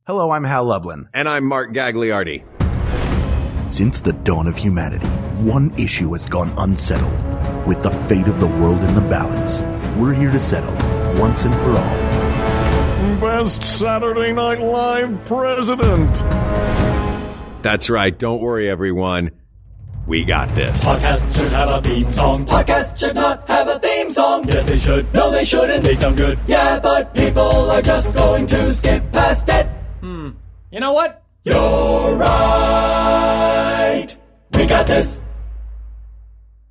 Hello, I'm Hal Lublin. And I'm Mark Gagliardi. Since the dawn of humanity, one issue has gone unsettled. With the fate of the world in the balance, we're here to settle, once and for all. Best Saturday Night Live president. That's right. Don't worry, everyone. We got this. Podcast should have a theme song. Podcast should not have a theme song. Yes, they should. No, they shouldn't. They sound good. Yeah, but people are just going to skip past it. You know what? You're right. We got this.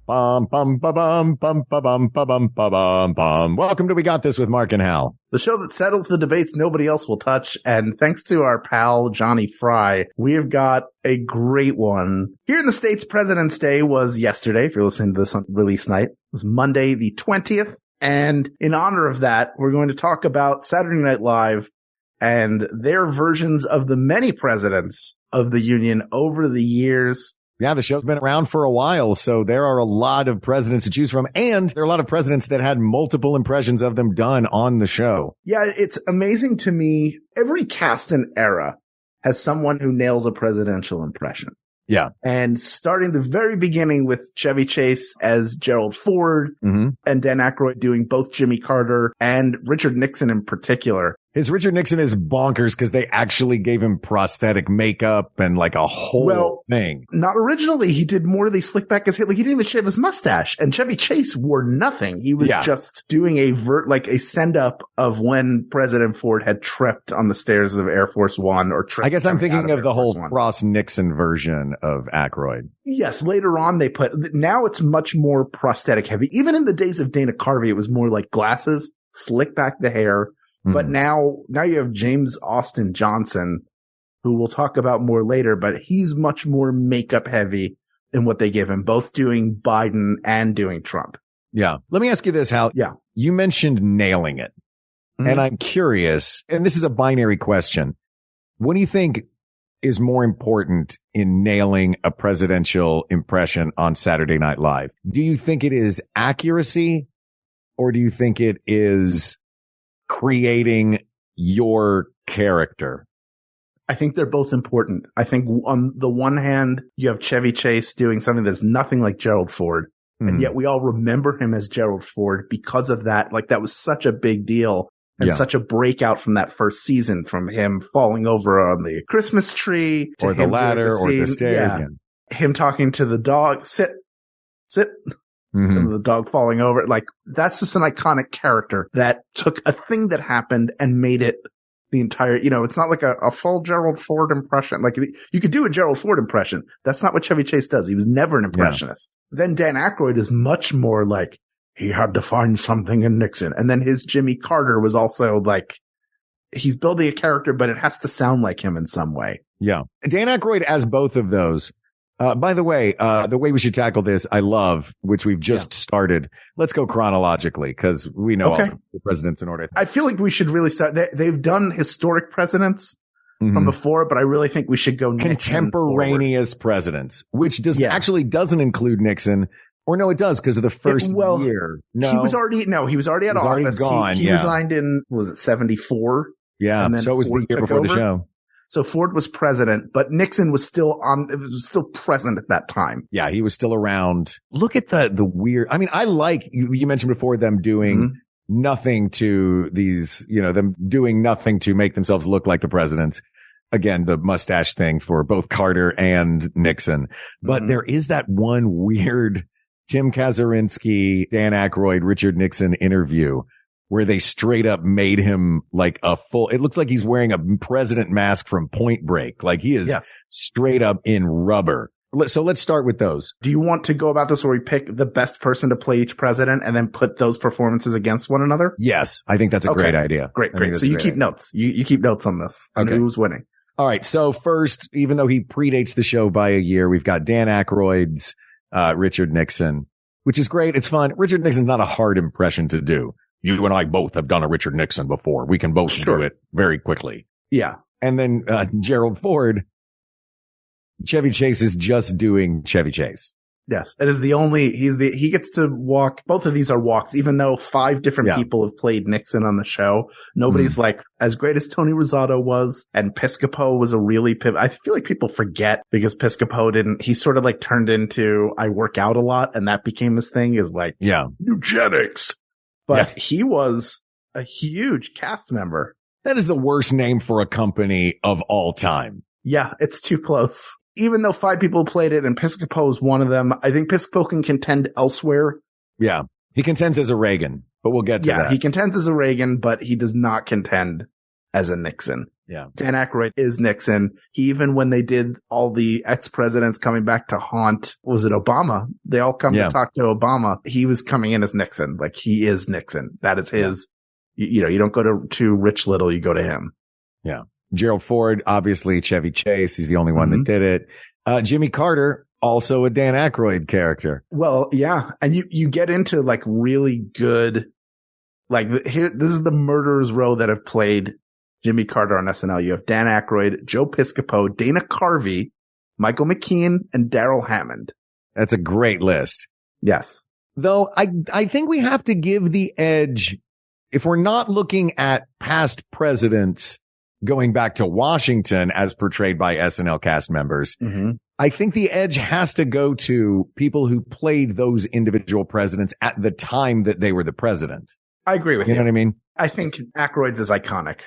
Bum, bum, ba-bum, bum, ba-bum, ba-bum, ba-bum, bum. Welcome to We Got This with Mark and Hal. The show that settles the debates nobody else will touch. And thanks to our pal, Johnny Fry, we have got a great one. Here in the States, President's Day was yesterday. If you're listening to this on release night, it was Monday the 20th. And in honor of that, we're going to talk about Saturday Night Live and their versions of the many presidents of the union over the years. Yeah, the show's been around for a while, so there are a lot of presidents to choose from, and there are a lot of presidents that had multiple impressions of them done on the show. Yeah, it's amazing to me. Every cast and era has someone who nails a presidential impression. Yeah. And starting the very beginning with Chevy Chase as Gerald Ford and Dan Aykroyd doing both Jimmy Carter and Richard Nixon in particular. His Richard Nixon is bonkers because they actually gave him prosthetic makeup and like a whole thing. Not originally. He did more of the slick back his hair. Like he didn't even shave his mustache. And Chevy Chase wore nothing. He was just doing a send up of when President Ford had tripped on the stairs of Air Force One or tripped. I guess I'm thinking of the whole One. Ross Nixon version of Aykroyd. Yes. Later on now it's much more prosthetic heavy. Even in the days of Dana Carvey, it was more like glasses, slick back the hair. But now you have James Austin Johnson, who we'll talk about more later, but he's much more makeup heavy in what they give him, both doing Biden and doing Trump. Yeah. Let me ask you this, Hal. Yeah. You mentioned nailing it. And I'm curious, and this is a binary question. What do you think is more important in nailing a presidential impression on Saturday Night Live? Do you think it is accuracy, or do you think it is creating your character? I think they're both important. I think on the one hand, you have Chevy Chase doing something that's nothing like Gerald Ford. And yet we all remember him as Gerald Ford because of that. Like that was such a big deal and such a breakout from that first season, from him falling over on the Christmas tree to or the ladder or the stairs. Yeah. Him talking to the dog, sit. And the dog falling over. Like, that's just an iconic character that took a thing that happened and made it the entire, it's not like a full Gerald Ford impression. Like, you could do a Gerald Ford impression. That's not what Chevy Chase does. He was never an impressionist. Yeah. Then Dan Aykroyd is much more like, he had to find something in Nixon. And then his Jimmy Carter was also like, he's building a character, but it has to sound like him in some way. Yeah. Dan Aykroyd as both of those. By the way we should tackle this, I love, which we've just started. Let's go chronologically because we know all the presidents in order. I feel like we should really start. They've done historic presidents from before, but I really think we should go contemporaneous presidents, which actually doesn't include Nixon. Or no, it does because of the first year. No, he was already out of office. Gone. He resigned in, was it 74? Yeah. So it was the year before the show. So Ford was president, but Nixon was still present at that time. Yeah, he was still around. Look at the weird, I mean, I like, you mentioned before them doing nothing to these, them doing nothing to make themselves look like the presidents. Again, the mustache thing for both Carter and Nixon. But there is that one weird Tim Kazurinsky, Dan Aykroyd, Richard Nixon interview where they straight up made him like it looks like he's wearing a president mask from Point Break. Like he is straight up in rubber. So let's start with those. Do you want to go about this where we pick the best person to play each president and then put those performances against one another? Yes. I think that's a great idea. Great. So you keep notes. You keep notes on this. Okay. Who's winning? All right. So first, even though he predates the show by a year, we've got Dan Aykroyd's, Richard Nixon, which is great. It's fun. Richard Nixon's not a hard impression to do. You and I both have done a Richard Nixon before. We can both do it very quickly. Yeah. And then, Gerald Ford, Chevy Chase is just doing Chevy Chase. Yes. It is he gets to walk. Both of these are walks, even though 5 different people have played Nixon on the show. Nobody's like as great as Tony Rosato was. And Piscopo was a really I feel like people forget because Piscopo he sort of like turned into, I work out a lot. And that became his thing is like, eugenics. But he was a huge cast member. That is the worst name for a company of all time. Yeah, it's too close. Even though 5 people played it and Piscopo is one of them, I think Piscopo can contend elsewhere. Yeah. He contends as a Reagan, but we'll get to that. Yeah, he contends as a Reagan, but he does not contend as a Nixon. Yeah. Dan Aykroyd is Nixon. Even when they did all the ex-presidents coming back to haunt, was it Obama? They all come to talk to Obama. He was coming in as Nixon. Like, he is Nixon. That is his, you don't go to Rich Little, you go to him. Yeah. Gerald Ford, obviously Chevy Chase. He's the only one that did it. Jimmy Carter, also a Dan Aykroyd character. Well, yeah. And you get into like really good, like this is the murderers row that have played Jimmy Carter on SNL. You have Dan Aykroyd, Joe Piscopo, Dana Carvey, Michael McKean, and Daryl Hammond. That's a great list. Yes. Though I think we have to give the edge, if we're not looking at past presidents going back to Washington as portrayed by SNL cast members, I think the edge has to go to people who played those individual presidents at the time that they were the president. I agree with you. You know what I mean? I think Aykroyd's is iconic.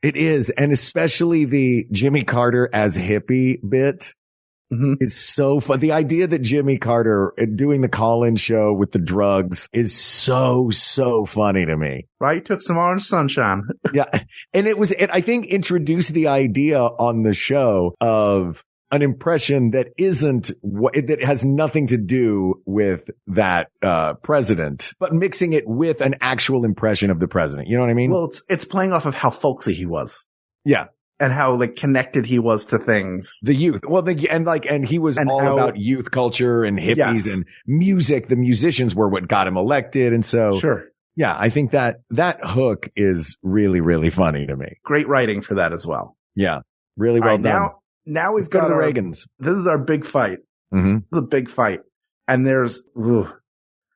It is. And especially the Jimmy Carter as hippie bit is so fun. The idea that Jimmy Carter doing the call-in show with the drugs is so funny to me. Right? Took some orange sunshine. Yeah. And it I think introduced the idea on the show of an impression that that has nothing to do with that, president, but mixing it with an actual impression of the president. You know what I mean? Well, it's playing off of how folksy he was. Yeah. And how like connected he was to things. The youth. Well, and he was all about youth culture and hippies and music. The musicians were what got him elected. And so, yeah, I think that hook is really, really funny to me. Great writing for that as well. Yeah. Really well done. Now we've got the Reagans. This is our big fight. This is a big fight. And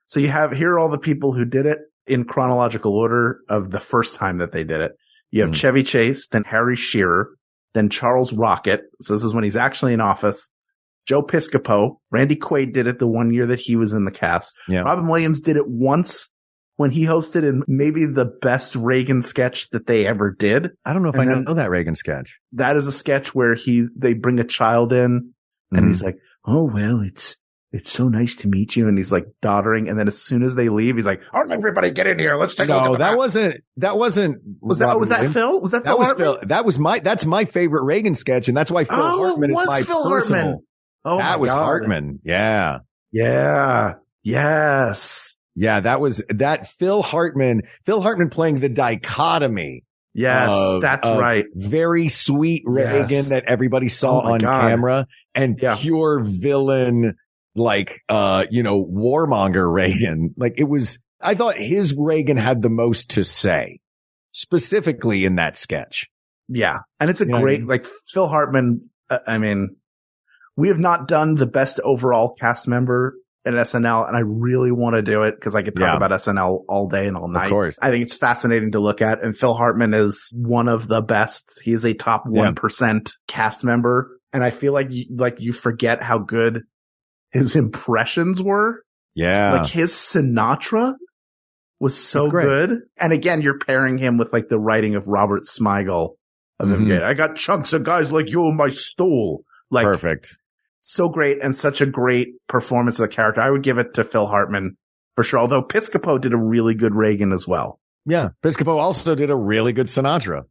so here are all the people who did it in chronological order of the first time that they did it. You have Chevy Chase, then Harry Shearer, then Charles Rocket. So this is when he's actually in office. Joe Piscopo. Randy Quaid did it the one year that he was in the cast. Yeah. Robin Williams did it once when he hosted in maybe the best Reagan sketch that they ever did. I don't know if I know that Reagan sketch. That is a sketch where they bring a child in and he's like, oh, well, it's so nice to meet you. And he's like doddering. And then as soon as they leave, he's like, all right, everybody get in here. Let's take a look at that wasn't. Was that Phil? Was that Phil Hartman? That's my favorite Reagan sketch. And that's why Phil Hartman is my personal. Hartman. Oh, that was God. Hartman. Yeah. Yeah. Yes. Yeah. That was Phil Hartman playing the dichotomy. Yes, that's right. Very sweet Reagan that everybody saw on camera and pure villain. Like, warmonger Reagan. Like I thought his Reagan had the most to say, specifically in that sketch. Yeah. And it's like Phil Hartman. We have not done the best overall cast member at SNL, and I really want to do it because I could talk about SNL all day and all night. Of course. I think it's fascinating to look at, and Phil Hartman is one of the best. He is a top 1% cast member, and I feel like you forget how good his impressions were. Yeah. Like his Sinatra was so good. And again, you're pairing him with like the writing of Robert Smigel of him. I got chunks of guys like you in my stool. Like perfect. So great. And such a great performance of the character. I would give it to Phil Hartman for sure. Although Piscopo did a really good Reagan as well. Yeah. Piscopo also did a really good Sinatra.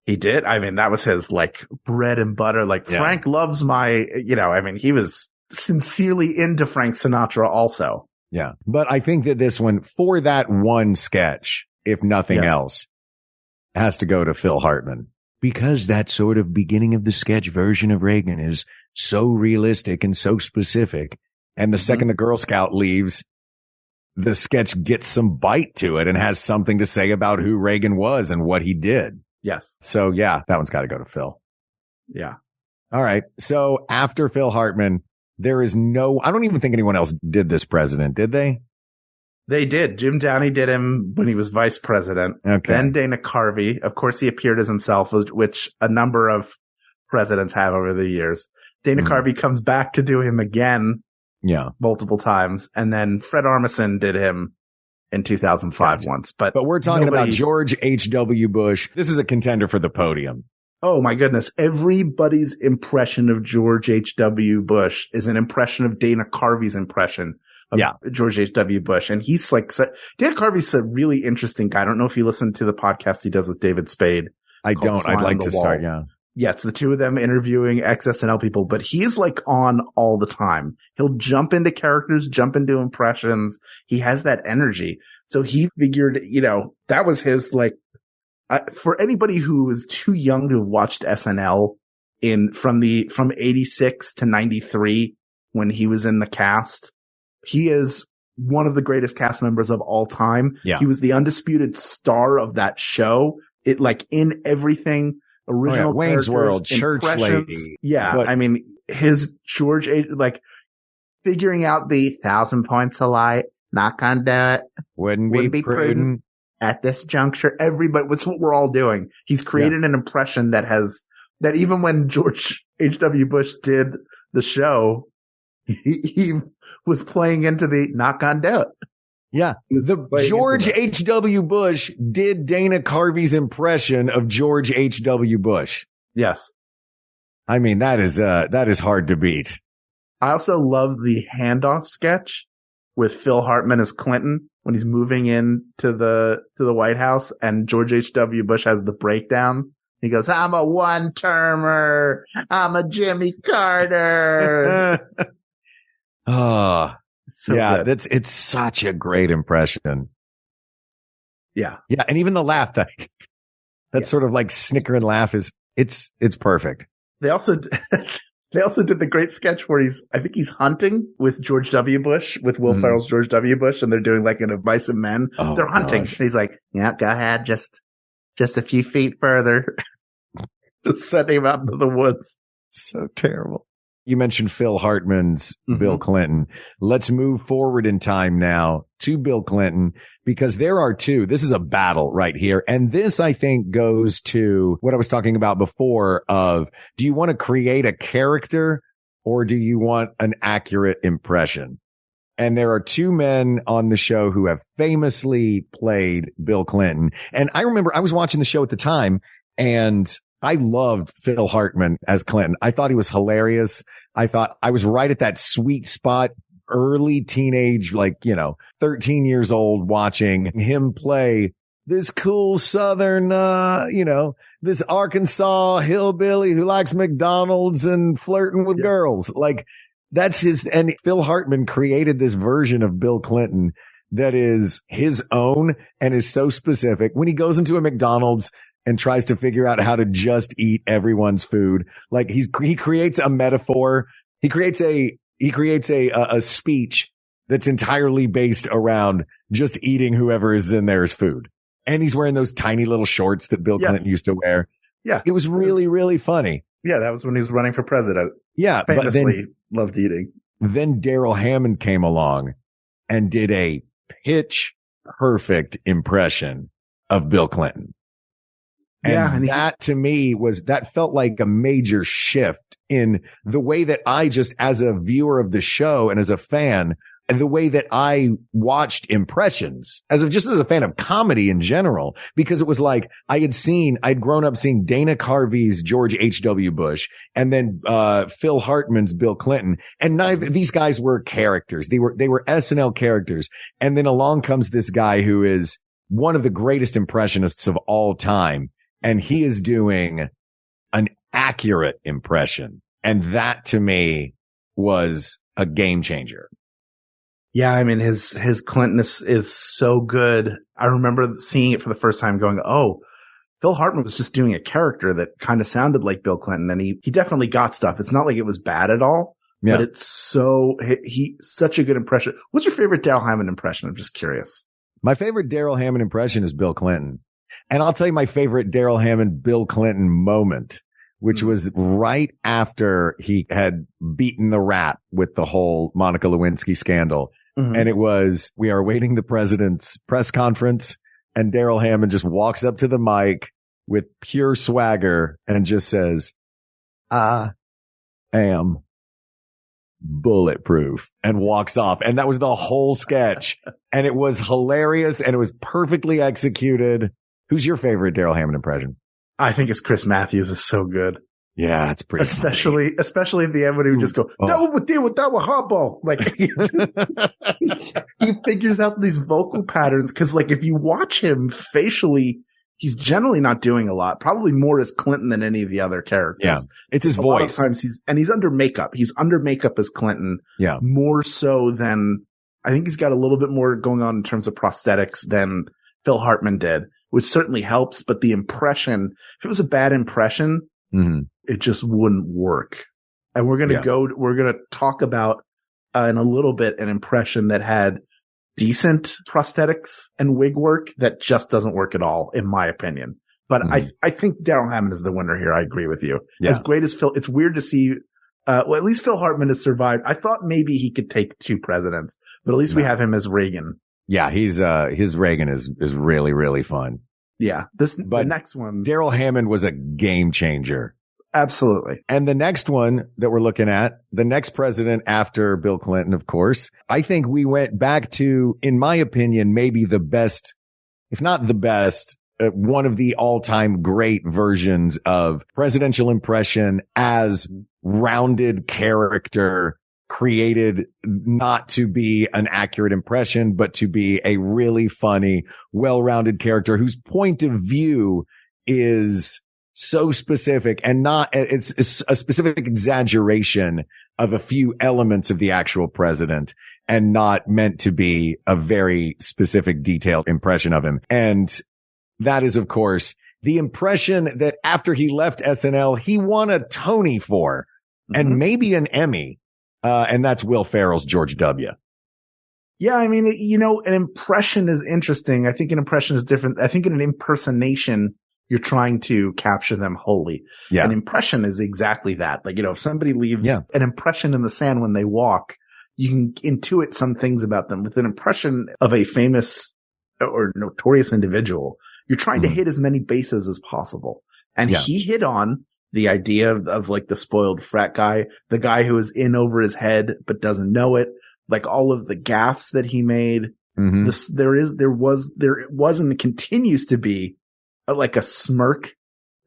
He did. That was his like bread and butter. Like Frank loves my, he was sincerely into Frank Sinatra also. Yeah. But I think that this one, for that one sketch, if nothing else, has to go to Phil Hartman. Because that sort of beginning of the sketch version of Reagan is so realistic and so specific. And the second the Girl Scout leaves, the sketch gets some bite to it and has something to say about who Reagan was and what he did. Yes. So yeah, that one's got to go to Phil. Yeah. All right. So after Phil Hartman, There is no, I don't even think anyone else did this president, did they? They did. Jim Downey did him when he was vice president. Okay. Then Dana Carvey. Of course, he appeared as himself, which a number of presidents have over the years. Dana Carvey comes back to do him again. Yeah. Multiple times. And then Fred Armisen did him in 2005 once. But we're talking about George H.W. Bush. This is a contender for the podium. Oh my goodness. Everybody's impression of George H.W. Bush is an impression of Dana Carvey's impression of George H.W. Bush. And he's like, Dana Carvey's a really interesting guy. I don't know if you listen to the podcast he does with David Spade. I don't. I'd like to start. Yeah. Yeah. It's the two of them interviewing ex-SNL people, but he's like on all the time. He'll jump into characters, jump into impressions. He has that energy. So he figured, that was his like, for anybody who is too young to have watched SNL from 86 to 93 when he was in the cast, he is one of the greatest cast members of all time. Yeah. He was the undisputed star of that show. It like in everything, original Wayne's World, Church impressions. Lady. Yeah. But, I mean, his George, like figuring out the 1,000 points of light, not gonna do it. Wouldn't be prudent. At this juncture, everybody, that's what we're all doing. He's created an impression that even when George H.W. Bush did the show, he was playing into the not gonna do it. Yeah. The George H.W. Bush did Dana Carvey's impression of George H.W. Bush. Yes. I mean, that is hard to beat. I also love the handoff sketch with Phil Hartman as Clinton when he's moving into the White House and George H.W. Bush has the breakdown. He goes, I'm a one-termer. I'm a Jimmy Carter. Oh, so yeah, good. it's such a great impression. Yeah. Yeah. And even the laugh, that sort of like snicker and laugh it's perfect. They also did the great sketch where I think he's hunting with George W. Bush, with Will Ferrell's George W. Bush, and they're doing like an Advice of Men. Oh, they're hunting. And he's like, yeah, go ahead. Just a few feet further. Just sending him out into the woods. So terrible. You mentioned Phil Hartman's Bill Clinton. Let's move forward in time now to Bill Clinton, because there are two. This is a battle right here. And this, I think, goes to what I was talking about before of, do you want to create a character or do you want an accurate impression? And there are two men on the show who have famously played Bill Clinton. And I remember I was watching the show at the time and I loved Phil Hartman as Clinton. I thought he was hilarious. I thought I was right at that sweet spot, early teenage, 13 years old, watching him play this cool Southern, this Arkansas hillbilly who likes McDonald's and flirting with girls. Like that's and Phil Hartman created this version of Bill Clinton that is his own and is so specific. When he goes into a McDonald's and tries to figure out how to just eat everyone's food. Like he creates a metaphor. He creates a speech that's entirely based around just eating whoever is in there's food. And he's wearing those tiny little shorts that Bill Clinton used to wear. Yeah. It was really, really funny. Yeah. That was when he was running for president. Yeah. Famously loved eating. Then Daryl Hammond came along and did a pitch perfect impression of Bill Clinton. And that to me that felt like a major shift in the way that I just, as a viewer of the show and as a fan, and the way that I watched impressions as a fan of comedy in general, because it was like I'd grown up seeing Dana Carvey's George H.W. Bush and then, Phil Hartman's Bill Clinton. And neither these guys were characters. They were SNL characters. And then along comes this guy who is one of the greatest impressionists of all time. And he is doing an accurate impression. And that to me was a game changer. Yeah. I mean, his Clinton is so good. I remember seeing it for the first time going, oh, Phil Hartman was just doing a character that kind of sounded like Bill Clinton. And he definitely got stuff. It's not like it was bad at all, but it's such a good impression. What's your favorite Daryl Hammond impression? I'm just curious. My favorite Daryl Hammond impression is Bill Clinton. And I'll tell you my favorite Daryl Hammond, Bill Clinton moment which was right after he had beaten the rap with the whole Monica Lewinsky scandal. And it was, we are awaiting the president's press conference, and Daryl Hammond just walks up to the mic with pure swagger and just says, I am bulletproof, and walks off. And that was the whole sketch. And it was hilarious, and it was perfectly executed. Who's your favorite Daryl Hammond impression? I think it's Chris Matthews is so good. Yeah, it's pretty especially at the end when he would just go, that would deal with that with hardball. Like he figures out these vocal patterns. Cause like if you watch him facially, he's generally not doing a lot, probably more as Clinton than any of the other characters. Yeah. It's his a voice. lot of times he's under makeup. He's under makeup as Clinton. Yeah. More so than, I think he's got a little bit more going on in terms of prosthetics than Phil Hartman did, which certainly helps. But the impression, if it was a bad impression, it just wouldn't work. And we're going to talk about in a little bit an impression that had decent prosthetics and wig work that just doesn't work at all, in my opinion. But I think Daryl Hammond is the winner here. I agree with you. Yeah. As great as Phil, it's weird to see, well, at least Phil Hartman has survived. I thought maybe he could take 2 presidents, but at least we have him as Reagan. Yeah, his Reagan is really, really fun. Yeah. The next one. Daryl Hammond was a game changer. Absolutely. And the next one that we're looking at, the next president after Bill Clinton, of course, I think we went back to, in my opinion, maybe the best, if not the best, one of the all-time great versions of presidential impression as rounded character, created not to be an accurate impression, but to be a really funny, well-rounded character whose point of view is so specific and it's a specific exaggeration of a few elements of the actual president and not meant to be a very specific, detailed impression of him. And that is, of course, the impression that after he left SNL, he won a Tony for and maybe an Emmy. And that's Will Ferrell's George W. Yeah. I mean, an impression is interesting. I think an impression is different. I think in an impersonation, you're trying to capture them wholly. Yeah. An impression is exactly that. Like, if somebody leaves an impression in the sand when they walk, you can intuit some things about them. With an impression of a famous or notorious individual, you're trying to hit as many bases as possible. And he hit on the idea of like the spoiled frat guy, the guy who is in over his head, but doesn't know it. Like all of the gaffes that he made. There was and continues to be like a smirk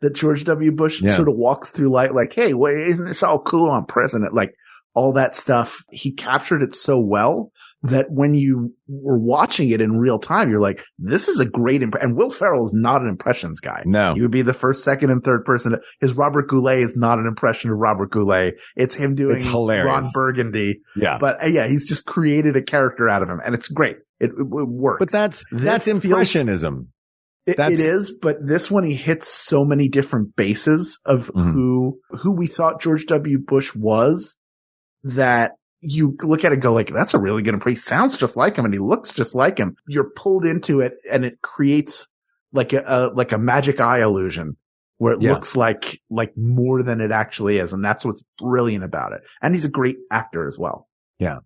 that George W. Bush sort of walks through like, hey, wait, isn't this all cool on president? Like all that stuff. He captured it so well that when you were watching it in real time, you're like, this is a great impression. And Will Ferrell is not an impressions guy. No. He would be the first, second, and third person. His Robert Goulet is not an impression of Robert Goulet. It's him doing Ron Burgundy. Yeah. But he's just created a character out of him, and it's great. It works. But that's impressionism. It is, but this one he hits so many different bases of who we thought George W. Bush was that you look at it and go like, that's a really good impression. He sounds just like him and he looks just like him. You're pulled into it and it creates like a magic eye illusion where it looks like more than it actually is. And that's what's brilliant about it. And he's a great actor as well. Yeah.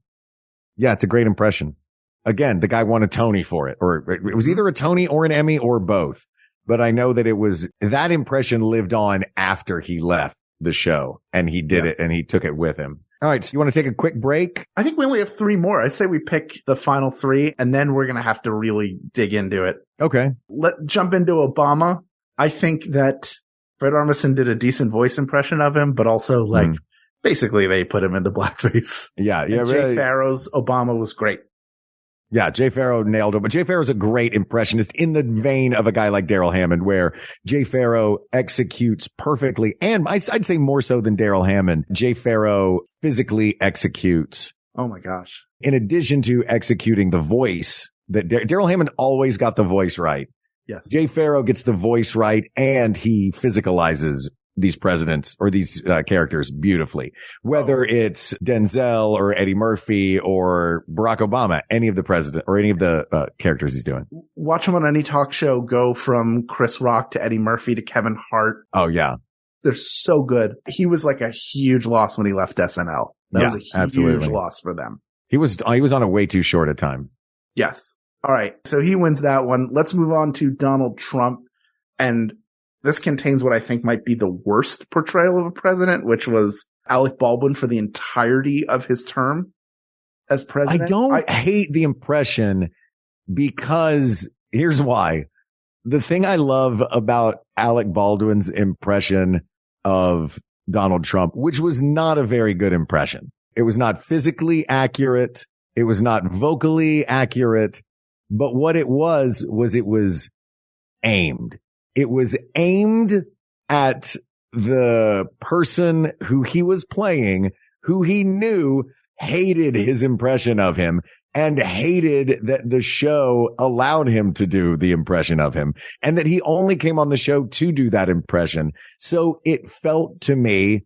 Yeah. It's a great impression. Again, the guy won a Tony for it, or it was either a Tony or an Emmy or both. But I know that that impression lived on after he left the show and he did it and he took it with him. All right. So you want to take a quick break? I think we only have 3 more. I say we pick the final 3 and then we're going to have to really dig into it. Okay. Let's jump into Obama. I think that Fred Armisen did a decent voice impression of him, but also basically they put him into blackface. Yeah. Yeah. And Jay Farrow's Obama was great. Yeah, Jay Farrow nailed it. But Jay Farrow's a great impressionist in the vein of a guy like Daryl Hammond, where Jay Farrow executes perfectly. And I'd say more so than Daryl Hammond, Jay Farrow physically executes. Oh my gosh. In addition to executing the voice, that Daryl Hammond always got the voice right. Yes. Jay Farrow gets the voice right and he physicalizes these presidents or these characters beautifully, whether it's Denzel or Eddie Murphy or Barack Obama, any of the president or any of the characters he's doing. Watch him on any talk show go from Chris Rock to Eddie Murphy to Kevin Hart. Oh, yeah. They're so good. He was like a huge loss when he left SNL. That was a huge absolutely. loss for them. He was on a way too short a time. Yes. All right. So he wins that one. Let's move on to Donald Trump. And this contains what I think might be the worst portrayal of a president, which was Alec Baldwin for the entirety of his term as president. I don't hate the impression because here's why. The thing I love about Alec Baldwin's impression of Donald Trump, which was not a very good impression. It was not physically accurate. It was not vocally accurate. But what it was aimed. It was aimed at the person who he was playing, who he knew hated his impression of him and hated that the show allowed him to do the impression of him and that he only came on the show to do that impression. So it felt to me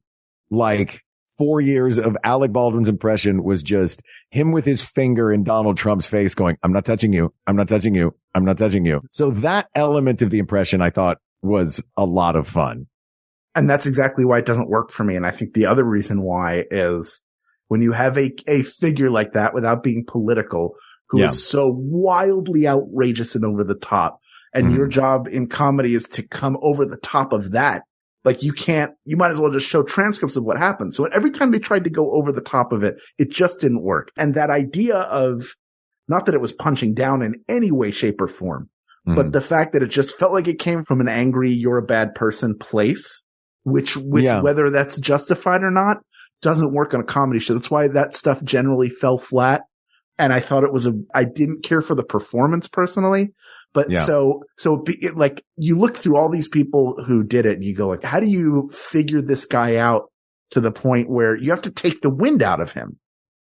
like 4 years of Alec Baldwin's impression was just him with his finger in Donald Trump's face going, I'm not touching you. I'm not touching you. I'm not touching you. So that element of the impression I thought was a lot of fun. And that's exactly why it doesn't work for me. And I think the other reason why is when you have a figure like that without being political, who is so wildly outrageous and over the top, and your job in comedy is to come over the top of that. Like you might as well just show transcripts of what happened. So every time they tried to go over the top of it, it just didn't work. And that idea of, not that it was punching down in any way, shape or form, but the fact that it just felt like it came from an angry, you're a bad person place, which whether that's justified or not, doesn't work on a comedy show. That's why that stuff generally fell flat. And I thought I didn't care for the performance personally. But like you look through all these people who did it and you go like, how do you figure this guy out to the point where you have to take the wind out of him?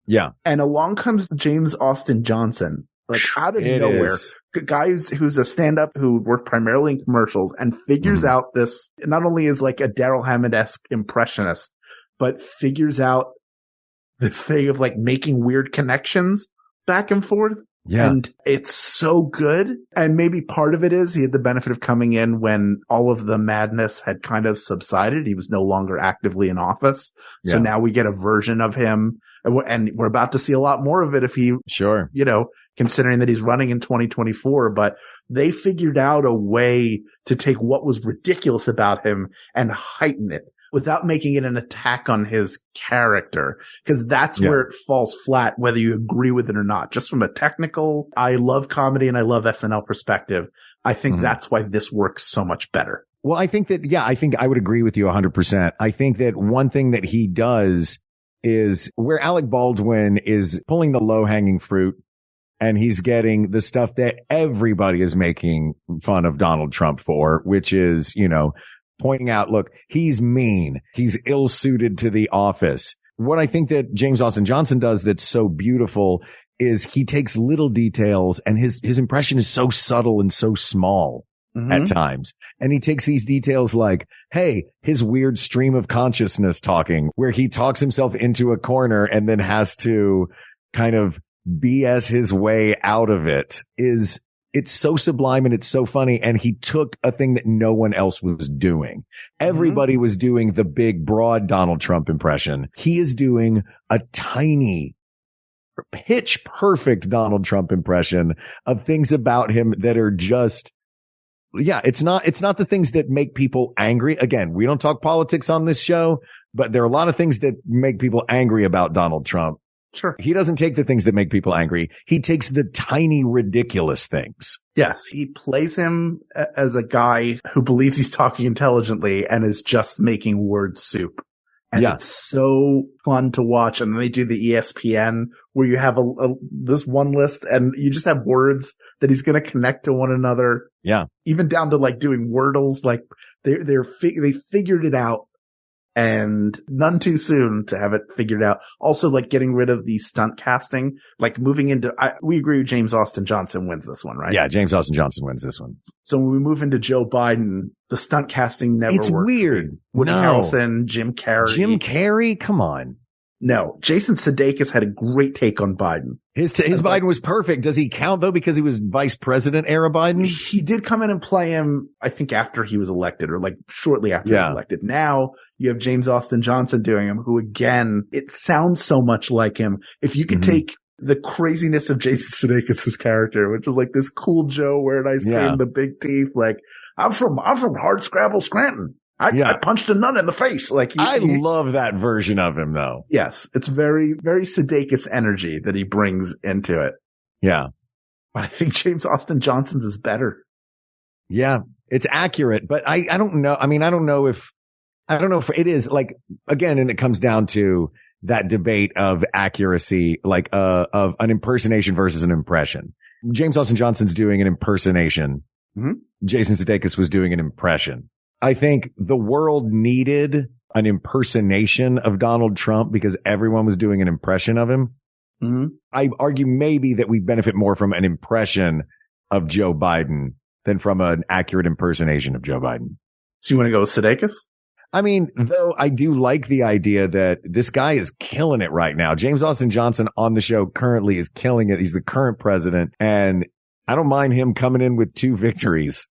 Yeah. And along comes James Austin Johnson, like out of nowhere. The guy who's a stand-up who worked primarily in commercials and figures out this, not only is like a Daryl Hammond-esque impressionist, but figures out this thing of like making weird connections back and forth. Yeah. And it's so good. And maybe part of it is he had the benefit of coming in when all of the madness had kind of subsided. He was no longer actively in office. So now we get a version of him and we're about to see a lot more of it if he, considering that he's running in 2024, but they figured out a way to take what was ridiculous about him and heighten it without making it an attack on his character. Cause that's where it falls flat, whether you agree with it or not. Just from a technical, I love comedy and I love SNL perspective. I think that's why this works so much better. Well, I think I would agree with you 100%. I think that one thing that he does is where Alec Baldwin is pulling the low hanging fruit and he's getting the stuff that everybody is making fun of Donald Trump for, which is, pointing out, look, he's mean. He's ill-suited to the office. What I think that James Austin Johnson does that's so beautiful is he takes little details and his impression is so subtle and so small at times. And he takes these details like, hey, his weird stream of consciousness talking where he talks himself into a corner and then has to kind of BS his way out of it it's so sublime and it's so funny. And he took a thing that no one else was doing. Everybody was doing the big, broad Donald Trump impression. He is doing a tiny, pitch perfect Donald Trump impression of things about him that are just, it's not the things that make people angry. Again, we don't talk politics on this show, but there are a lot of things that make people angry about Donald Trump. Sure. He doesn't take the things that make people angry. He takes the tiny, ridiculous things. Yes. He plays him as a guy who believes he's talking intelligently and is just making word soup. And it's so fun to watch. And then they do the ESPN where you have this one list and you just have words that he's going to connect to one another. Yeah. Even down to like doing wordles. Like they figured it out. And none too soon to have it figured out. Also, like getting rid of the stunt casting, like moving into, we agree with James Austin Johnson wins this one, right? Yeah, James Austin Johnson wins this one. So when we move into Joe Biden, the stunt casting never worked. It's weird. Woody Harrelson, Jim Carrey. Jim Carrey? Come on. No, Jason Sudeikis had a great take on Biden. His Biden was perfect. Does he count though because he was vice president era Biden? He did come in and play him, I think, after he was elected or like shortly after he was elected. Now you have James Austin Johnson doing him, who again, it sounds so much like him. If you could take the craziness of Jason Sudeikis' character, which is like this cool Joe wearing ice cream, the big teeth, like I'm from Hardscrabble, Scranton. I punched a nun in the face. Like I love that version of him though. Yes. It's very, very Sudeikis energy that he brings into it. Yeah. But I think James Austin Johnson's is better. Yeah. It's accurate, but I don't know. I mean, I don't know if it is like, again, and it comes down to that debate of accuracy, like, of an impersonation versus an impression. James Austin Johnson's doing an impersonation. Mm-hmm. Jason Sudeikis was doing an impression. I think the world needed an impersonation of Donald Trump because everyone was doing an impression of him. Mm-hmm. I argue maybe that we benefit more from an impression of Joe Biden than from an accurate impersonation of Joe Biden. So you want to go with Sudeikis? I mean, though I do like the idea that this guy is killing it right now. James Austin Johnson on the show currently is killing it. He's the current president, and I don't mind him coming in with 2 victories.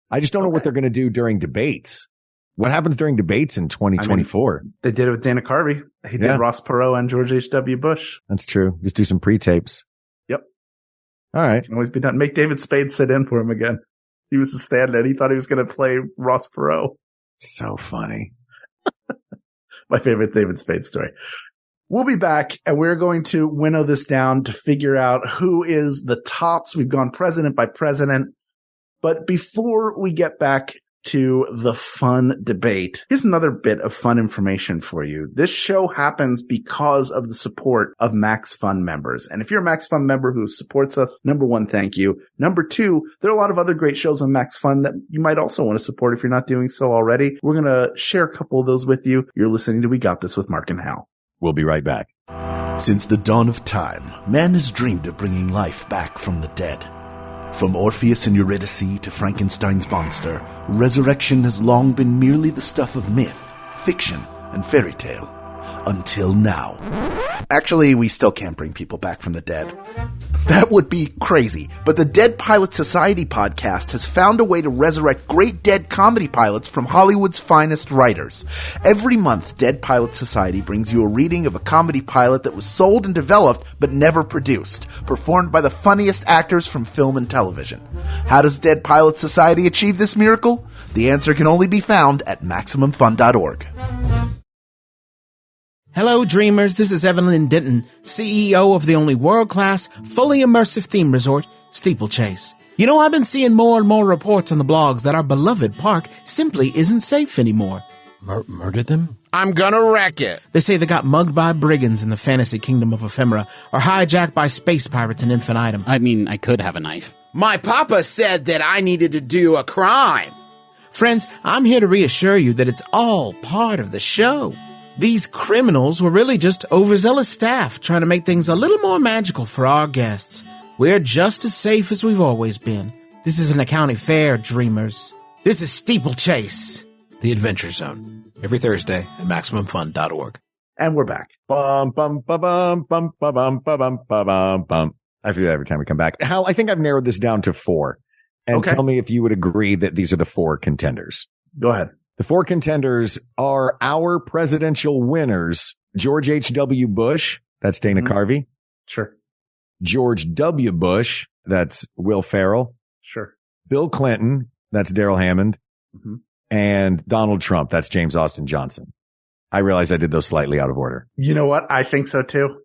I just don't know what they're going to do during debates. What happens during debates in 2024? I mean, they did it with Dana Carvey. He did Ross Perot and George H.W. Bush. That's true. Just do some pre-tapes. Yep. All right. Can always be done. Make David Spade sit in for him again. He was the stand-in. He thought he was going to play Ross Perot. So funny. My favorite David Spade story. We'll be back, and we're going to winnow this down to figure out who is the tops. We've gone president by president. But before we get back to the fun debate, here's another bit of fun information for you. This show happens because of the support of Max Fun members. And if you're a Max Fun member who supports us, number 1, thank you. Number 2, there are a lot of other great shows on Max Fun that you might also want to support if you're not doing so already. We're going to share a couple of those with you. You're listening to We Got This with Mark and Hal. We'll be right back. Since the dawn of time, man has dreamed of bringing life back from the dead. From Orpheus and Eurydice to Frankenstein's monster, resurrection has long been merely the stuff of myth, fiction, and fairy tale. Until now. Actually, we still can't bring people back from the dead. That would be crazy, but the Dead Pilot Society podcast has found a way to resurrect great dead comedy pilots from Hollywood's finest writers. Every month, Dead Pilot Society brings you a reading of a comedy pilot that was sold and developed but never produced, performed by the funniest actors from film and television. How does Dead Pilot Society achieve this miracle? The answer can only be found at MaximumFun.org. Hello, dreamers. This is Evelyn Denton, CEO of the only world-class, fully immersive theme resort, Steeplechase. You know, I've been seeing more and more reports on the blogs that our beloved park simply isn't safe anymore. Murdered them? I'm gonna wreck it. They say they got mugged by brigands in the fantasy kingdom of ephemera, or hijacked by space pirates in infinitum. I mean, I could have a knife. My papa said that I needed to do a crime. Friends, I'm here to reassure you that it's all part of the show. These criminals were really just overzealous staff trying to make things a little more magical for our guests. We're just as safe as we've always been. This isn't a county fair, dreamers. This is Steeplechase. The Adventure Zone. Every Thursday at MaximumFun.org. And we're back. Bum, bum, ba, bum, bum, ba, bum, ba, bum, ba, bum, bum. I do that every time we come back. Hal, I think I've narrowed this down to 4. And tell me if you would agree that these are the 4 contenders. Go ahead. The 4 contenders are our presidential winners. George H.W. Bush. That's Dana Carvey. Sure. George W. Bush. That's Will Ferrell. Sure. Bill Clinton. That's Darrell Hammond. Mm-hmm. And Donald Trump. That's James Austin Johnson. I realize I did those slightly out of order. You know what? I think so too.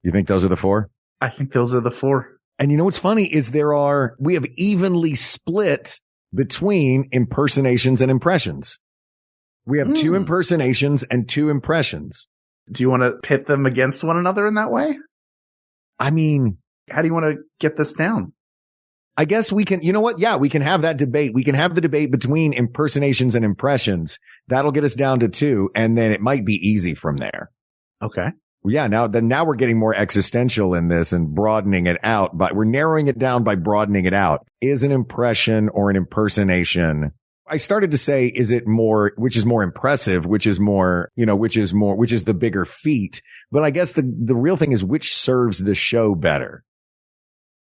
You think those are the 4? I think those are the 4. And you know what's funny is we have evenly split between impersonations and impressions. We have 2 impersonations and 2 impressions. Do you want to pit them against one another in that way? I mean, how do you want to get this down? I guess we can, you know what? Yeah, we can have that debate. We can have the debate between impersonations and impressions. That'll get us down to 2, and then it might be easy from there. Okay. Yeah, now we're getting more existential in this and broadening it out, but we're narrowing it down by broadening it out. Is an impression or an impersonation I started to say, is it more, which is more impressive, which is more, which is the bigger feat. But I guess the real thing is which serves the show better.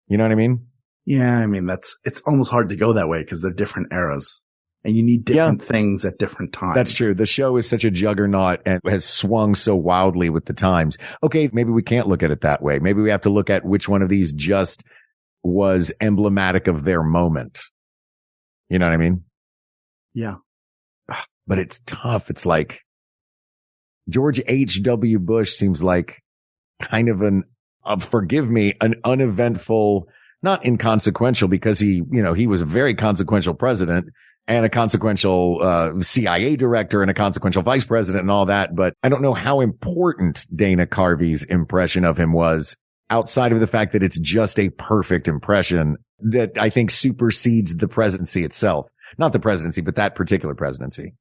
You know what I mean? Yeah. I mean, it's almost hard to go that way because they're different eras. And you need different things at different times. That's true. The show is such a juggernaut and has swung so wildly with the times. Okay, maybe we can't look at it that way. Maybe we have to look at which one of these just was emblematic of their moment. You know what I mean? Yeah. But it's tough. It's like George H.W. Bush seems like kind of forgive me, an uneventful, not inconsequential, because he was a very consequential president and a consequential CIA director and a consequential vice president and all that. But I don't know how important Dana Carvey's impression of him was, outside of the fact that it's just a perfect impression that I think supersedes the presidency itself. Not the presidency, but that particular presidency.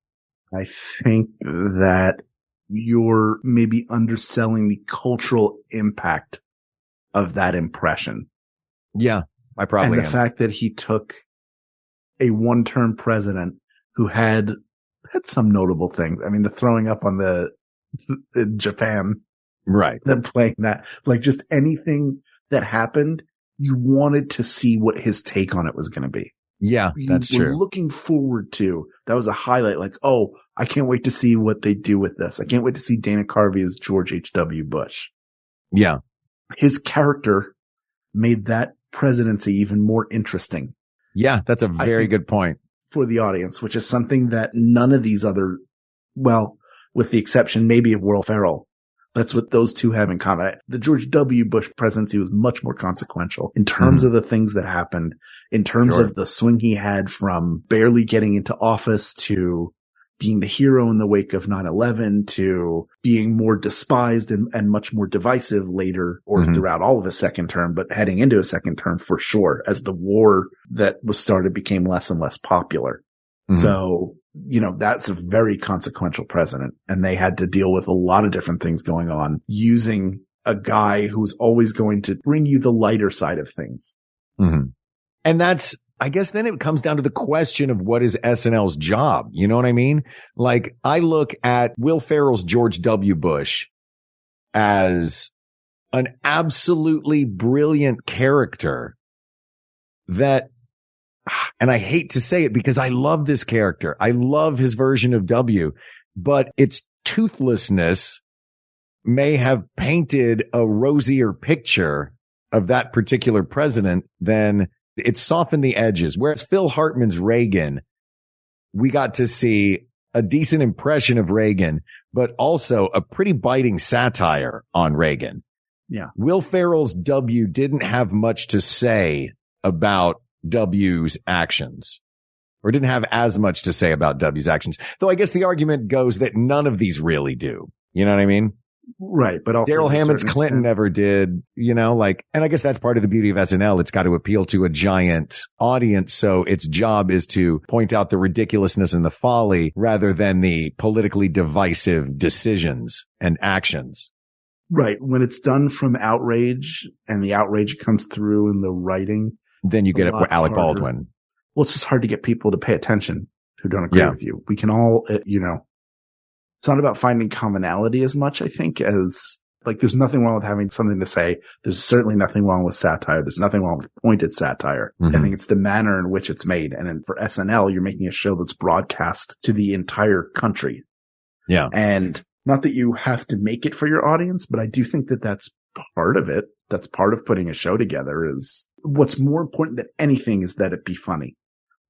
I think that you're maybe underselling the cultural impact of that impression. Yeah, I probably am. And the fact that he took a one-term president who had some notable things. I mean, the throwing up on in Japan. Right. Them playing that, like just anything that happened, you wanted to see what his take on it was going to be. Yeah, that's true. Looking forward to, that was a highlight. Like, oh, I can't wait to see what they do with this. I can't wait to see Dana Carvey as George H.W. Bush. Yeah. His character made that presidency even more interesting. Yeah, that's a very good point. For the audience, which is something that none of these other, well, with the exception maybe of Will Ferrell, that's what those two have in common. The George W. Bush presidency was much more consequential in terms of the things that happened, in terms of the swing he had from barely getting into office to being the hero in the wake of 9/11 to being more despised and much more divisive later or throughout all of his second term, but heading into a second term for sure as the war that was started became less and less popular. So, that's a very consequential president, and they had to deal with a lot of different things going on using a guy who's always going to bring you the lighter side of things. And I guess then it comes down to the question of what is SNL's job. You know what I mean? Like, I look at Will Ferrell's George W. Bush as an absolutely brilliant character that, and I hate to say it because I love this character. I love his version of W, but its toothlessness may have painted a rosier picture of that particular president than it softened the edges. Whereas Phil Hartman's Reagan, we got to see a decent impression of Reagan, but also a pretty biting satire on Reagan. Yeah. Will Ferrell's W didn't have much to say about W's actions, or didn't have as much to say about W's actions. Though I guess the argument goes that none of these really do. You know what I mean? Right. But also Daryl Hammond's Clinton never did, and I guess that's part of the beauty of SNL. It's got to appeal to a giant audience. So its job is to point out the ridiculousness and the folly rather than the politically divisive decisions and actions. Right. When it's done from outrage and the outrage comes through in the writing, then you get it with Alec Baldwin. Well, it's just hard to get people to pay attention who don't agree with you. We can all, it's not about finding commonality as much, I think, as like there's nothing wrong with having something to say. There's certainly nothing wrong with satire. There's nothing wrong with pointed satire. I think it's the manner in which it's made. And then for SNL, you're making a show that's broadcast to the entire country. Yeah. And not that you have to make it for your audience, but I do think that that's part of it. That's part of putting a show together. Is what's more important than anything is that it be funny.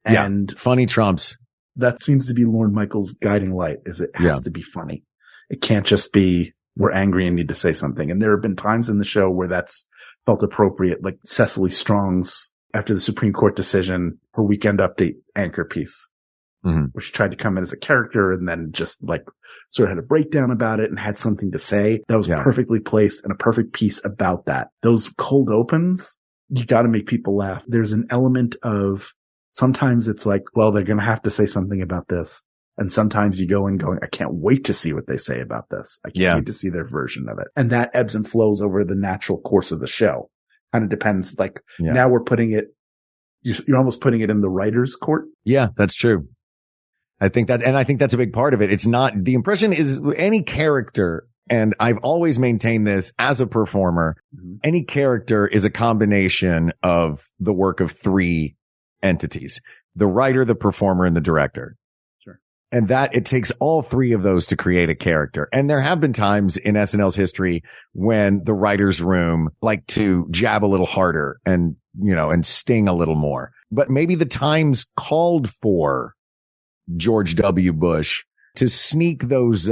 And funny trumps. That seems to be Lorne Michaels' guiding light, is it has to be funny. It can't just be we're angry and need to say something. And there have been times in the show where that's felt appropriate, like Cecily Strong's, after the Supreme Court decision, her Weekend Update anchor piece, where she tried to come in as a character and then just like sort of had a breakdown about it and had something to say. That was perfectly placed and a perfect piece about that. Those cold opens, you got to make people laugh. There's an element of sometimes it's like, well, they're going to have to say something about this. And sometimes you go and going, I can't wait to see what they say about this. I can't wait to see their version of it. And that ebbs and flows over the natural course of the show. Kind of depends. Like now we're putting it, you're almost putting it in the writer's court. Yeah, that's true. I think that's a big part of it. It's not, the impression is any character, and I've always maintained this as a performer, any character is a combination of the work of three entities: the writer, the performer, and the director. Sure. And that it takes all three of those to create a character. And there have been times in SNL's history when the writer's room like to jab a little harder and, and sting a little more. But maybe the times called for George W. Bush to sneak those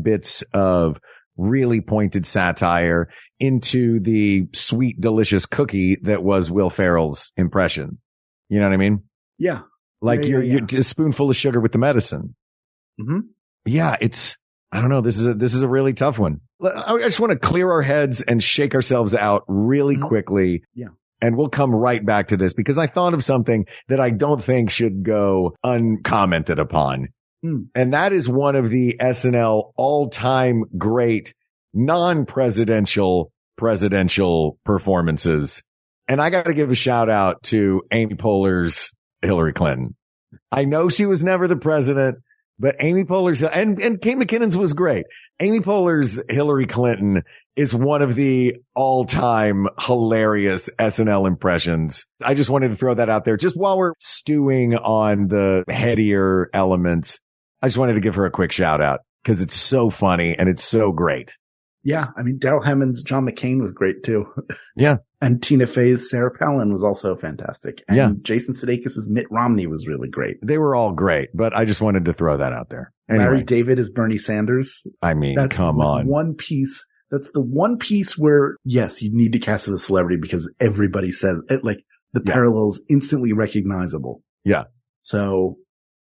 bits of really pointed satire into the sweet, delicious cookie that was Will Ferrell's impression. You know what I mean? Yeah. Like you're a spoonful of sugar with the medicine. Mm-hmm. Yeah, I don't know. This is a really tough one. I just want to clear our heads and shake ourselves out really quickly. Yeah. And we'll come right back to this because I thought of something that I don't think should go uncommented upon. And that is one of the SNL all-time great non-presidential presidential performances. And I got to give a shout out to Amy Poehler's Hillary Clinton. I know she was never the president, but Amy Poehler's and Kate McKinnon's was great. Amy Poehler's Hillary Clinton is one of the all-time hilarious SNL impressions. I just wanted to throw that out there just while we're stewing on the headier elements. I just wanted to give her a quick shout out because it's so funny and it's so great. Yeah. I mean, Daryl Hammond's John McCain was great too. Yeah. And Tina Fey's Sarah Palin was also fantastic. And Jason Sudeikis' Mitt Romney was really great. They were all great, but I just wanted to throw that out there. Anyway. Larry David is Bernie Sanders. I mean, that's come on. One piece. That's the one piece where, yes, you need to cast it as a celebrity because everybody says it, like the parallels instantly recognizable. Yeah. So,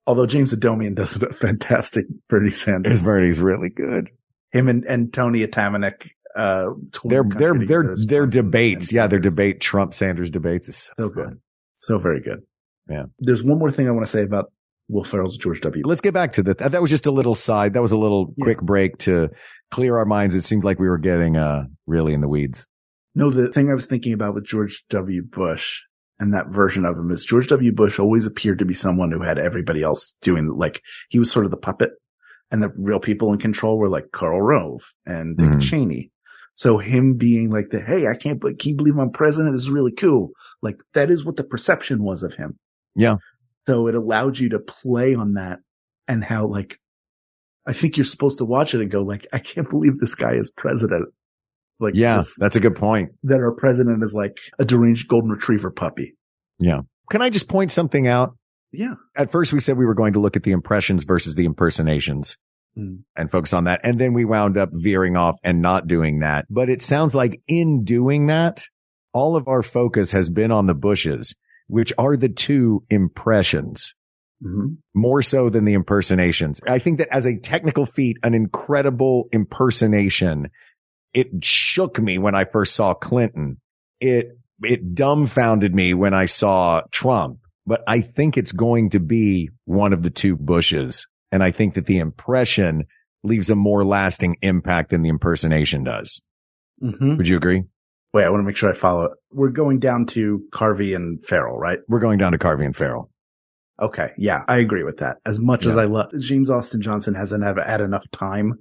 although James Adomian does a fantastic Bernie Sanders. Bernie's really good. Him and Tony Atamanuik, their debates. Yeah. Their debate, Trump Sanders debates is so good. So very good. Yeah. There's one more thing I want to say about Will Ferrell's George W. Let's get back to that. That was just a little side. That was a little quick break to clear our minds. It seemed like we were getting really in the weeds. No, the thing I was thinking about with George W. Bush and that version of him is George W. Bush always appeared to be someone who had everybody else doing, like, he was sort of the puppet, and the real people in control were like Karl Rove and Dick Cheney. So him being like can you believe I'm president is really cool. Like, that is what the perception was of him. Yeah. So it allowed you to play on that and how, like, I think you're supposed to watch it and go like, I can't believe this guy is president. Like, yeah, that's a good point. That our president is like a deranged golden retriever puppy. Yeah. Can I just point something out? Yeah. At first we said we were going to look at the impressions versus the impersonations and focus on that. And then we wound up veering off and not doing that. But it sounds like in doing that, all of our focus has been on the Bushes, which are the two impressions. More so than the impersonations. I think that as a technical feat, an incredible impersonation, it shook me when I first saw Clinton. It dumbfounded me when I saw Trump, but I think it's going to be one of the two Bushes. And I think that the impression leaves a more lasting impact than the impersonation does. Would you agree? Wait, I want to make sure I follow it. We're going down to Carvey and Farrell, right? We're going down to Carvey and Farrell. Okay. Yeah, I agree with that. As much as I love James Austin Johnson hasn't had enough time.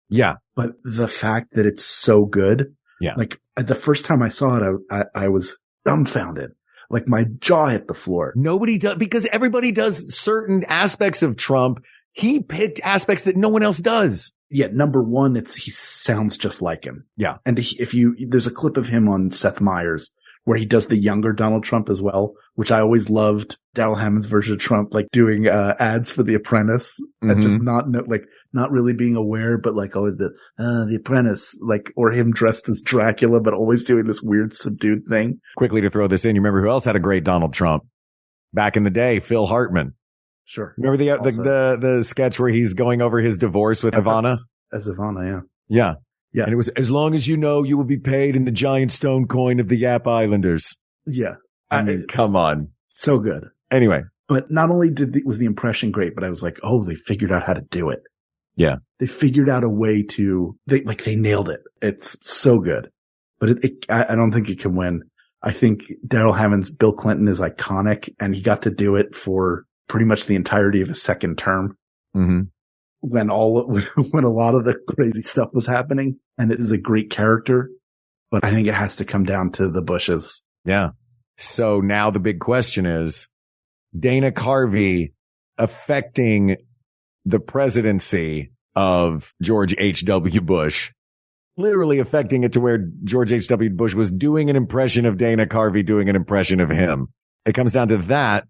Yeah. But the fact that it's so good. Yeah. Like the first time I saw it, I was dumbfounded. Like my jaw hit the floor. Nobody does, because everybody does certain aspects of Trump. He picked aspects that no one else does. Yeah. Number one, he sounds just like him. Yeah. And there's a clip of him on Seth Meyers where he does the younger Donald Trump as well, which I always loved. Daryl Hammond's version of Trump, like doing ads for The Apprentice and just not really being aware, but like always The Apprentice, like, or him dressed as Dracula, but always doing this weird subdued thing. Quickly to throw this in, you remember who else had a great Donald Trump back in the day? Phil Hartman. Sure. Remember the sketch where he's going over his divorce with Ivana? As Ivana, yeah. Yeah. Yeah. And it was, as long as you know, you will be paid in the giant stone coin of the Yap Islanders. Yeah. I mean, come on. So good. Anyway. But not only was the impression great, but I was like, oh, they figured out how to do it. Yeah. They figured out a way they nailed it. It's so good. But I don't think it can win. I think Daryl Hammond's Bill Clinton is iconic, and he got to do it for pretty much the entirety of his second term. Mm-hmm. When a lot of the crazy stuff was happening, and it is a great character, but I think it has to come down to the Bushes. Yeah. So now the big question is Dana Carvey affecting the presidency of George H.W. Bush, literally affecting it to where George H.W. Bush was doing an impression of Dana Carvey doing an impression of him. It comes down to that,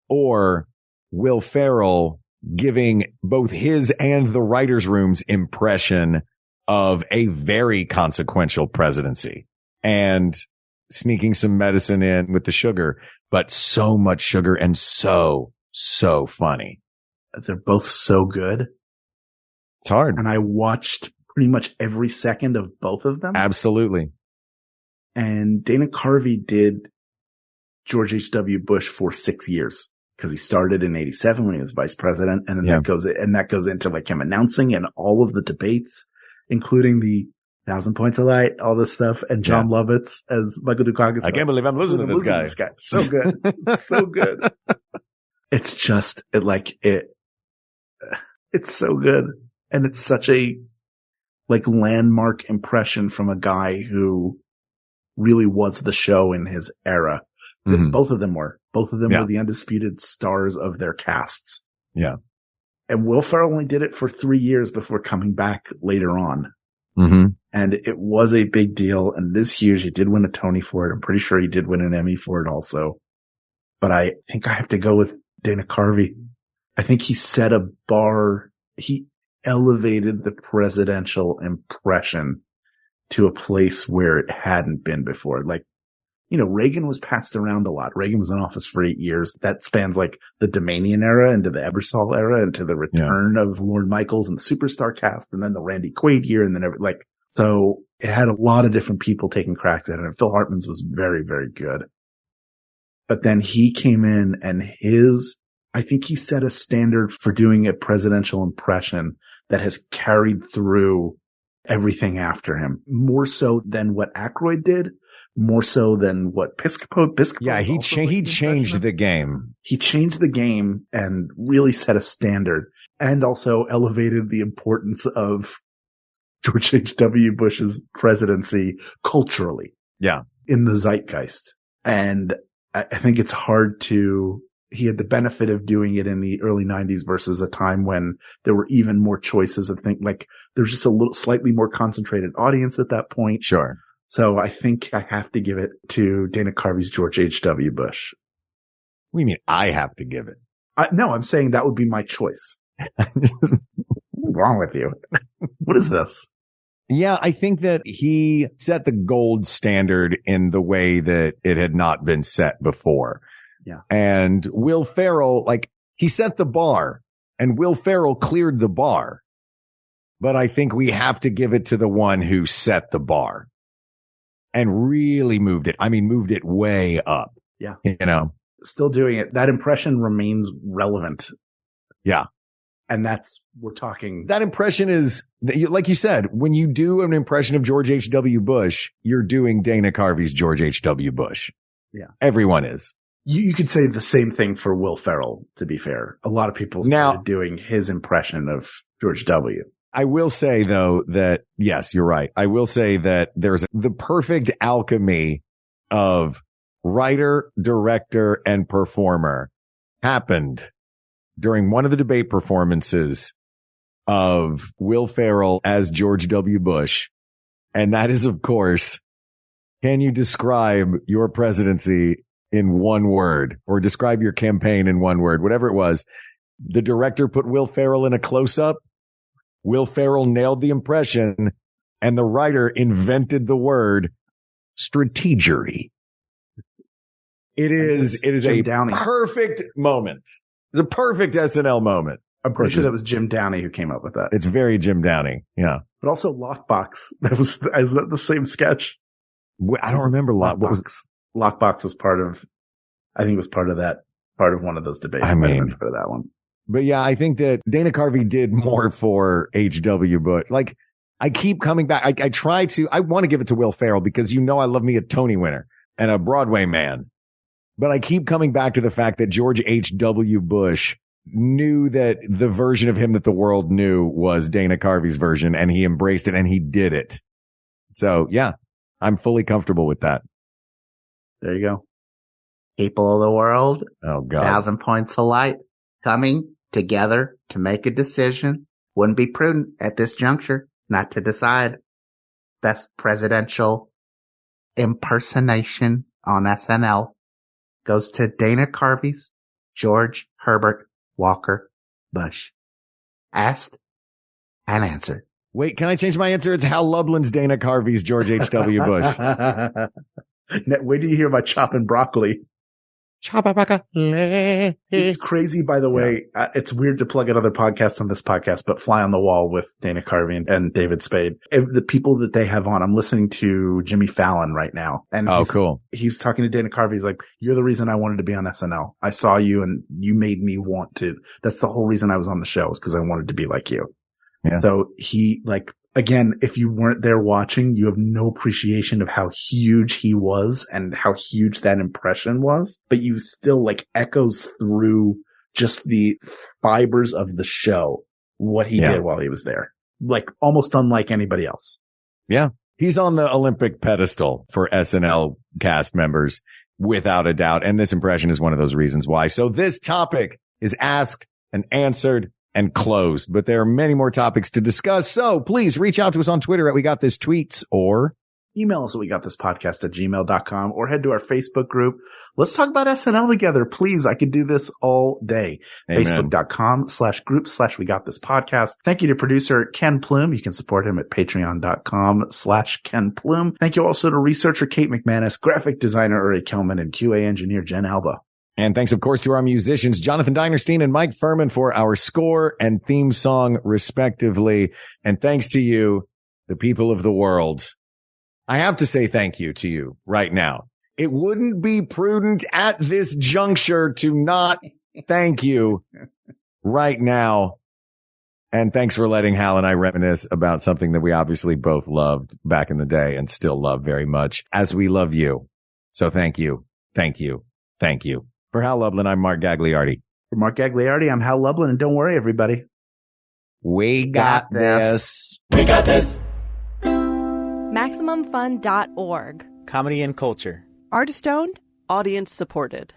or Will Ferrell giving both his and the writer's room's impression of a very consequential presidency and sneaking some medicine in with the sugar, but so much sugar and so funny. They're both so good. It's hard. And I watched pretty much every second of both of them. Absolutely. And Dana Carvey did George H.W. Bush for 6 years. Because he started in 87 when he was vice president, and then that goes into like him announcing and all of the debates, including the 1,000 Points of Light, all this stuff, and John Lovitz as Michael Dukakis. I can't believe I'm losing to this guy. So good. So good. It's just it's so good. And it's such a like landmark impression from a guy who really was the show in his era. Mm-hmm. Both of them were the undisputed stars of their casts. Yeah. And Will Ferrell only did it for 3 years before coming back later on. Mm-hmm. And it was a big deal. And this huge. He did win a Tony for it. I'm pretty sure he did win an Emmy for it also. But I think I have to go with Dana Carvey. I think he set a bar. He elevated the presidential impression to a place where it hadn't been before. Like, you know, Reagan was passed around a lot. Reagan was in office for 8 years. That spans like the Domanian era into the Ebersol era into the return of Lorne Michaels and the Superstar cast and then the Randy Quaid year and then so it had a lot of different people taking cracks at it. And Phil Hartman's was very, very good. But then he came in and I think he set a standard for doing a presidential impression that has carried through everything after him, more so than what Aykroyd did. More so than what Piscopo. Yeah, he changed the game. He changed the game and really set a standard and also elevated the importance of George H.W. Bush's presidency culturally. Yeah. In the zeitgeist. And I think it's hard he had the benefit of doing it in the early 90s versus a time when there were even more choices of things. Like there's just a slightly more concentrated audience at that point. Sure. So I think I have to give it to Dana Carvey's George H.W. Bush. What do you mean I have to give it? No, I'm saying that would be my choice. What's wrong with you? What is this? Yeah, I think that he set the gold standard in the way that it had not been set before. Yeah. And Will Ferrell, he set the bar and Will Ferrell cleared the bar. But I think we have to give it to the one who set the bar. And really moved it. I mean, moved it way up. Yeah. You know, still doing it. That impression remains relevant. Yeah. And we're talking. That impression is, like you said, when you do an impression of George H.W. Bush, you're doing Dana Carvey's George H.W. Bush. Yeah. Everyone is. You could say the same thing for Will Ferrell, to be fair. A lot of people started doing his impression of George W. I will say, though, that, yes, you're right. I will say that there's the perfect alchemy of writer, director, and performer happened during one of the debate performances of Will Ferrell as George W. Bush. And that is, of course, can you describe your presidency in one word or describe your campaign in one word, whatever it was? The director put Will Ferrell in a close-up. Will Ferrell nailed the impression, and the writer invented the word strategery. It is a perfect moment. It's a perfect SNL moment. I'm pretty sure that was Jim Downey who came up with that. It's very Jim Downey. Yeah. But also Lockbox. Is that the same sketch? I don't remember Lockbox was part of one of those debates. I mean, part of that one. But yeah, I think that Dana Carvey did more for H.W. Bush. I keep coming back. I want to give it to Will Ferrell because I love me a Tony winner and a Broadway man. But I keep coming back to the fact that George H.W. Bush knew that the version of him that the world knew was Dana Carvey's version, and he embraced it and he did it. So yeah, I'm fully comfortable with that. There you go. People of the world, Oh God. 1,000 points of light, coming together to make a decision. Wouldn't be prudent at this juncture not to decide. Best presidential impersonation on SNL goes to Dana Carvey's George Herbert Walker Bush. Asked and answered. Wait, can I change my answer? It's Hal Lublin's Dana Carvey's George H.W. Bush. Wait till you hear about chopping broccoli. It's crazy, by the way. It's weird to plug another podcast on this podcast, but Fly on the Wall with Dana Carvey and David Spade. The people that they have on, I'm listening to Jimmy Fallon right now. And cool. He's talking to Dana Carvey. He's like, you're the reason I wanted to be on SNL. I saw you and you made me want to. That's the whole reason I was on the show, is because I wanted to be like you. Yeah. So he, like, again, if you weren't there watching, you have no appreciation of how huge he was and how huge that impression was, but you still, like, echoes through just the fibers of the show, what he did while he was there. Like, almost unlike anybody else. Yeah. He's on the Olympic pedestal for SNL cast members, without a doubt. And this impression is one of those reasons why. So this topic is asked and answered and closed, but there are many more topics to discuss. So please reach out to us on Twitter at We Got This Tweets, or email us at wegotThisPodcast@gmail.com, or head to our Facebook group. Let's talk about SNL together. Please. I could do this all day. Facebook.com/group/WeGotThisPodcast. Thank you to producer Ken Plume. You can support him at patreon.com/Ken Plume. Thank you also to researcher Kate McManus, graphic designer Uri Kelman, and QA engineer Jen Alba. And thanks, of course, to our musicians, Jonathan Dinerstein and Mike Furman, for our score and theme song, respectively. And thanks to you, the people of the world. I have to say thank you to you right now. It wouldn't be prudent at this juncture to not thank you right now. And thanks for letting Hal and I reminisce about something that we obviously both loved back in the day and still love very much, as we love you. So thank you. Thank you. Thank you. For Hal Lublin, I'm Mark Gagliardi. For Mark Gagliardi, I'm Hal Lublin, and don't worry, everybody. We got this. We got this. MaximumFun.org. Comedy and culture. Artist owned. Audience supported.